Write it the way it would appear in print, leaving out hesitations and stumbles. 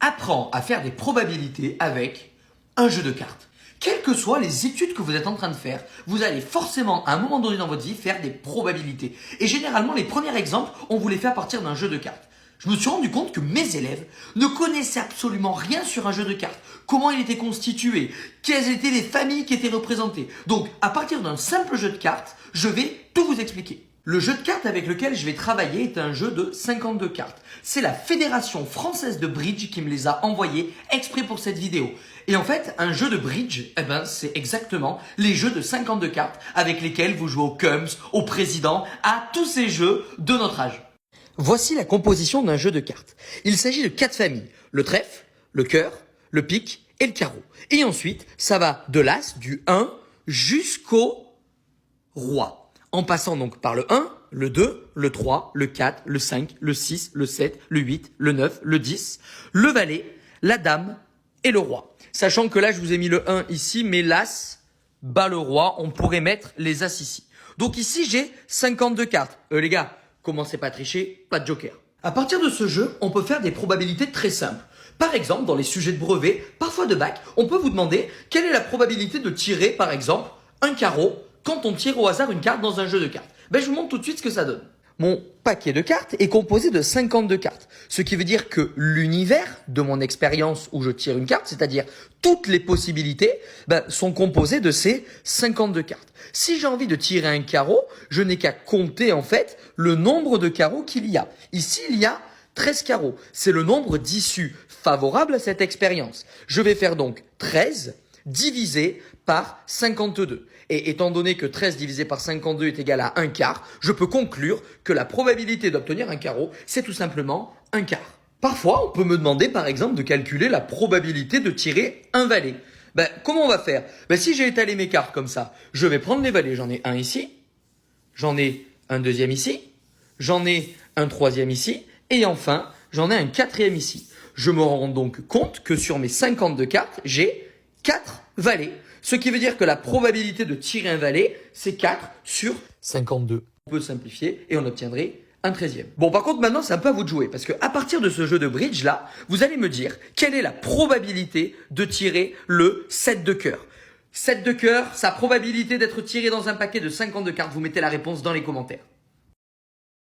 apprends à faire des probabilités avec un jeu de cartes. Quelles que soient les études que vous êtes en train de faire, vous allez forcément à un moment donné dans votre vie faire des probabilités. Et généralement, les premiers exemples, on vous les fait à partir d'un jeu de cartes. Je me suis rendu compte que mes élèves ne connaissaient absolument rien sur un jeu de cartes. Comment il était constitué, quelles étaient les familles qui étaient représentées. Donc, à partir d'un simple jeu de cartes, je vais tout vous expliquer. Le jeu de cartes avec lequel je vais travailler est un jeu de 52 cartes. C'est la Fédération française de bridge qui me les a envoyés exprès pour cette vidéo. Et en fait, un jeu de bridge, c'est exactement les jeux de 52 cartes avec lesquels vous jouez au Cums, au président, à tous ces jeux de notre âge. Voici la composition d'un jeu de cartes. Il s'agit de 4 familles. Le trèfle, le cœur, le pique et le carreau. Et ensuite, ça va de l'as, du 1 jusqu'au roi. En passant donc par le 1, le 2, le 3, le 4, le 5, le 6, le 7, le 8, le 9, le 10, le valet, la dame et le roi. Sachant que là, je vous ai mis le 1 ici, mais l'as bat le roi, on pourrait mettre les as ici. Donc ici, j'ai 52 cartes. Les gars, commencez pas à tricher, pas de joker. À partir de ce jeu, on peut faire des probabilités très simples. Par exemple, dans les sujets de brevet, parfois de bac, on peut vous demander quelle est la probabilité de tirer, par exemple, un carreau quand on tire au hasard une carte dans un jeu de cartes. Je vous montre tout de suite ce que ça donne. Mon paquet de cartes est composé de 52 cartes. Ce qui veut dire que l'univers de mon expérience où je tire une carte, c'est-à-dire toutes les possibilités, sont composées de ces 52 cartes. Si j'ai envie de tirer un carreau, je n'ai qu'à compter en fait le nombre de carreaux qu'il y a. Ici, il y a 13 carreaux. C'est le nombre d'issues favorables à cette expérience. Je vais faire donc 13 divisé par 52. Et étant donné que 13 divisé par 52 est égal à un quart, je peux conclure que la probabilité d'obtenir un carreau, c'est tout simplement un quart. Parfois, on peut me demander par exemple de calculer la probabilité de tirer un valet. Comment on va faire? Si j'ai étalé mes cartes comme ça, je vais prendre les valets. J'en ai un ici, j'en ai un deuxième ici, j'en ai un troisième ici, et enfin, j'en ai un quatrième ici. Je me rends donc compte que sur mes 52 cartes, j'ai 4 valets. Ce qui veut dire que la probabilité de tirer un valet, c'est 4 sur 52. On peut simplifier et on obtiendrait un 13e. Bon, par contre, maintenant, c'est un peu à vous de jouer. Parce qu'à partir de ce jeu de bridge là, vous allez me dire quelle est la probabilité de tirer le 7 de cœur. 7 de cœur, sa probabilité d'être tiré dans un paquet de 52 cartes, vous mettez la réponse dans les commentaires.